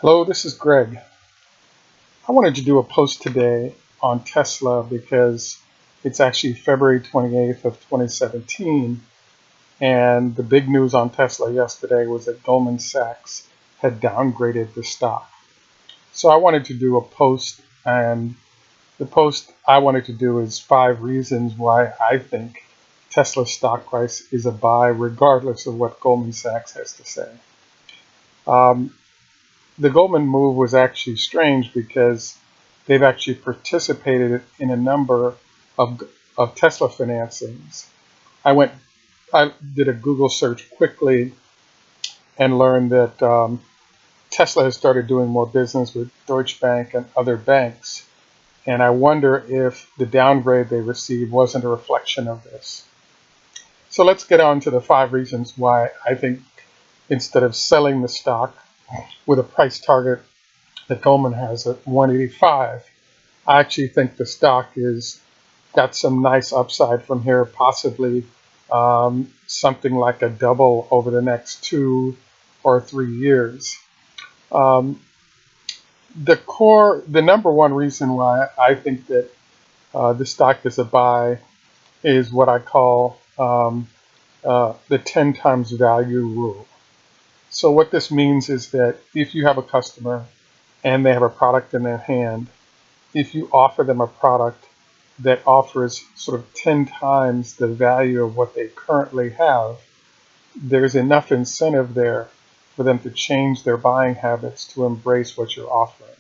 Hello, this is Greg. I wanted to do a post today on Tesla because it's actually February 28th of 2017, and the big news on Tesla yesterday was that Goldman Sachs had downgraded the stock. So I wanted to do a post, and the post I wanted to do is 5 reasons why I think Tesla's stock price is a buy regardless of what Goldman Sachs has to say. Um, the Goldman move was actually strange because they've actually participated in a number of, of Tesla financings. I did a Google search quickly and learned that Tesla has started doing more business with Deutsche Bank and other banks. And I wonder if the downgrade they received wasn't a reflection of this. So let's get on to the 5 reasons why I think instead of selling the stock with a price target that Goldman has at 185, I actually think the stock is got some nice upside from here, possibly something like a double over the next 2 or 3 years. Um, the number one reason why I think that the stock is a buy is what I call the 10 times value rule. So what this means is that if you have a customer and they have a product in their hand, if you offer them a product that offers sort of 10 times the value of what they currently have, there's enough incentive there for them to change their buying habits to embrace what you're offering.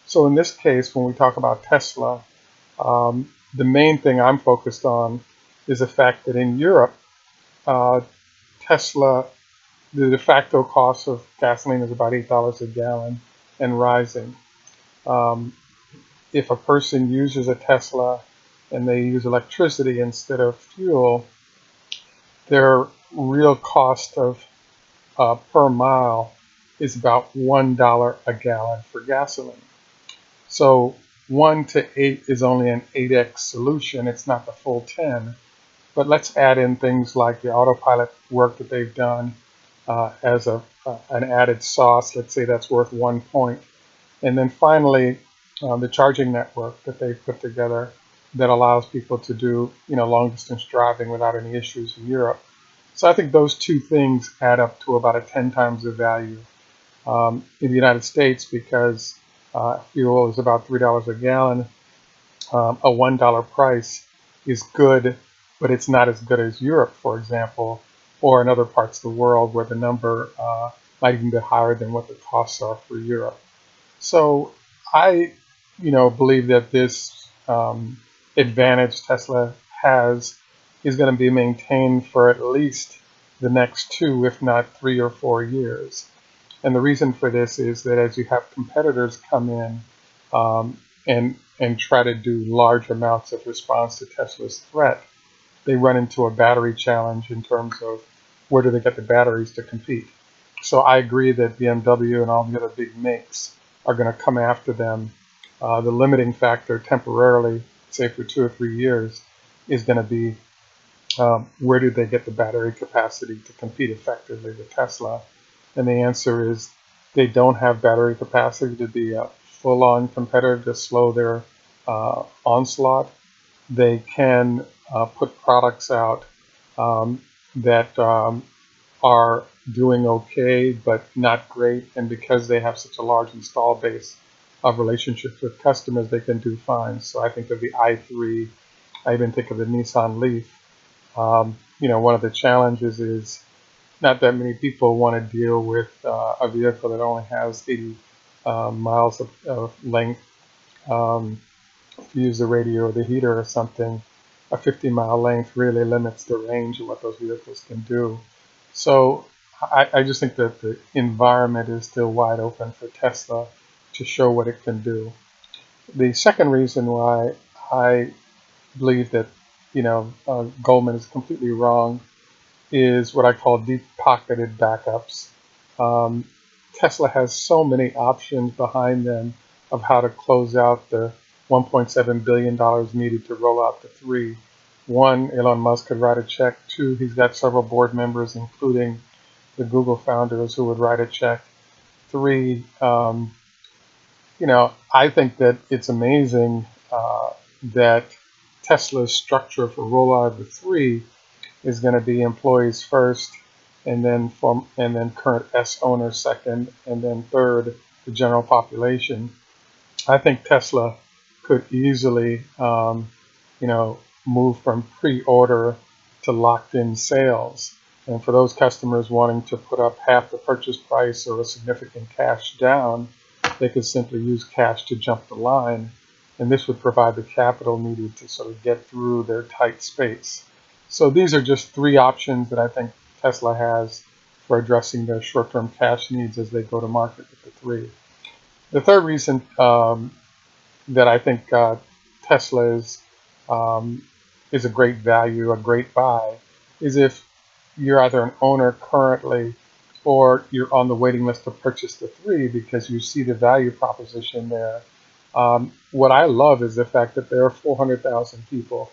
So in this case, when we talk about Tesla, the main thing I'm focused on is the fact that in Europe, uh, Tesla, the de facto cost of gasoline is about $8 a gallon and rising. Um, if a person uses a Tesla and they use electricity instead of fuel, their real cost of per mile is about $1 a gallon for gasoline. So 1 to 8 is only an 8x solution. It's not the full 10. But let's add in things like the autopilot work that they've done as an added sauce. Let's say that's worth 1 point. And then finally, the charging network that they've put together that allows people to do long distance driving without any issues in Europe. So I think those two things add up to about a 10 times the value in the United States because fuel is about $3 a gallon. A $1 price is good, but it's not as good as Europe, for example, or in other parts of the world where the number might even be higher than what the costs are for Europe. So I, believe that this advantage Tesla has is going to be maintained for at least the next 2, if not 3 or 4 years. And the reason for this is that as you have competitors come in and try to do large amounts of response to Tesla's threat, they run into a battery challenge in terms of where do they get the batteries to compete. So I agree that BMW and all the other big makes are going to come after them. The limiting factor temporarily, say for 2 or 3 years, is going to be where do they get the battery capacity to compete effectively with Tesla? And the answer is they don't have battery capacity to be a full-on competitor to slow their onslaught. They can put products out that are doing okay but not great, and because they have such a large install base of relationships with customers, they can do fine. So I think of the i3, I even think of the Nissan Leaf. One of the challenges is not that many people want to deal with a vehicle that only has 80 miles of length. If you use the radio or the heater or something, a 50-mile length really limits the range of what those vehicles can do. So I just think that the environment is still wide open for Tesla to show what it can do. The second reason why I believe that Goldman is completely wrong is what I call deep-pocketed backups. Um, Tesla has so many options behind them of how to close out the $1.7 billion needed to roll out the 3. One, Elon Musk could write a check. Two, he's got several board members, including the Google founders, who would write a check. 3, I think that it's amazing that Tesla's structure for rollout of the 3 is going to be employees first, and then current S owners second, and then third, the general population. I think Tesla could easily, move from pre-order to locked-in sales. And for those customers wanting to put up half the purchase price or a significant cash down, they could simply use cash to jump the line. And this would provide the capital needed to sort of get through their tight space. So these are just 3 options that I think Tesla has for addressing their short-term cash needs as they go to market with the 3. The third reason that I think Tesla is a great value, a great buy, is if you're either an owner currently or you're on the waiting list to purchase the 3 because you see the value proposition there. What I love is the fact that there are 400,000 people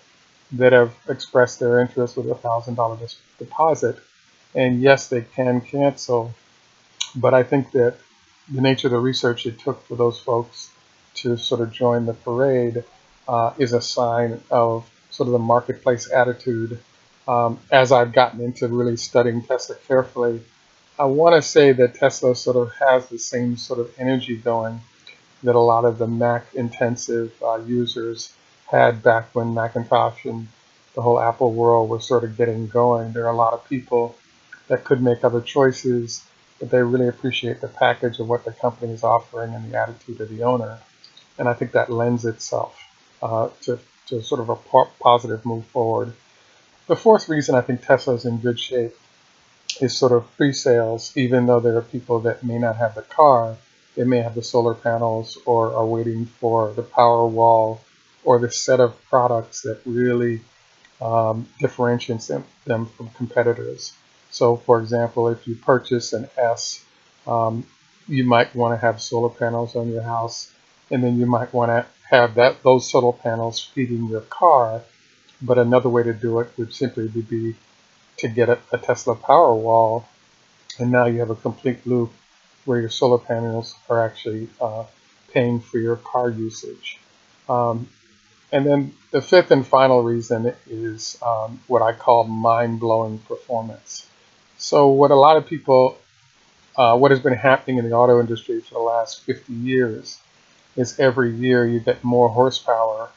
that have expressed their interest with a $1,000 deposit. And yes, they can cancel, but I think that the nature of the research it took for those folks to sort of join the parade is a sign of sort of the marketplace attitude. As I've gotten into really studying Tesla carefully, I want to say that Tesla sort of has the same sort of energy going that a lot of the Mac intensive users had back when Macintosh and the whole Apple world was sort of getting going. There are a lot of people that could make other choices, but they really appreciate the package of what the company is offering and the attitude of the owner. And I think that lends itself to sort of a positive move forward. The fourth reason I think Tesla is in good shape is sort of pre-sales. Even though there are people that may not have the car, they may have the solar panels or are waiting for the power wall or the set of products that really differentiates them from competitors. So for example, if you purchase an S, you might want to have solar panels on your house, and then you might want to have those solar panels feeding your car. But another way to do it would simply be to get a Tesla Powerwall, and now you have a complete loop where your solar panels are actually paying for your car usage. And then the fifth and final reason is what I call mind-blowing performance. So what a lot of people, what has been happening in the auto industry for the last 50 years is every year you get more horsepower,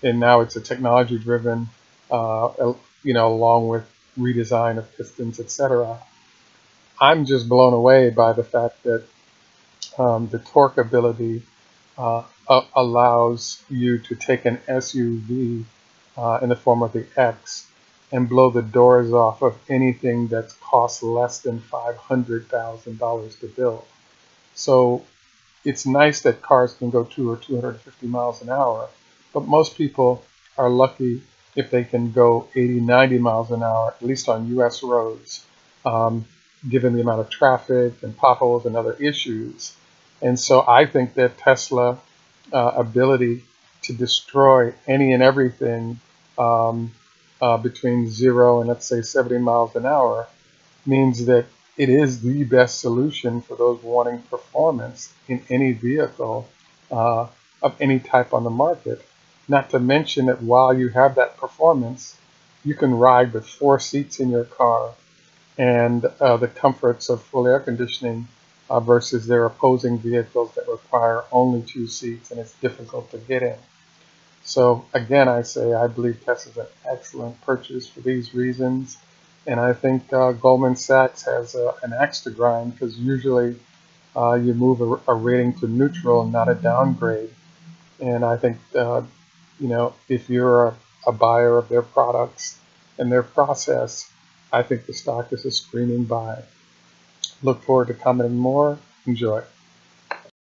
and now it's a technology-driven, along with redesign of pistons, etc. I'm just blown away by the fact that the torque ability allows you to take an SUV in the form of the X and blow the doors off of anything that costs less than $500,000 to build. So it's nice that cars can go 200 or 250 miles an hour, but most people are lucky if they can go 80, 90 miles an hour, at least on US roads, given the amount of traffic and potholes and other issues. And so I think that Tesla ability to destroy any and everything between 0 and let's say 70 miles an hour means that it is the best solution for those wanting performance in any vehicle of any type on the market. Not to mention that while you have that performance, you can ride with 4 seats in your car and the comforts of full air conditioning versus their opposing vehicles that require only 2 seats, and it's difficult to get in. So again, I say I believe Tesla is an excellent purchase for these reasons, and I think Goldman Sachs has an axe to grind, because usually you move a rating to neutral, not a downgrade. And I think if you're a buyer of their products and their process, I think the stock is a screaming buy. Look forward to commenting more. Enjoy.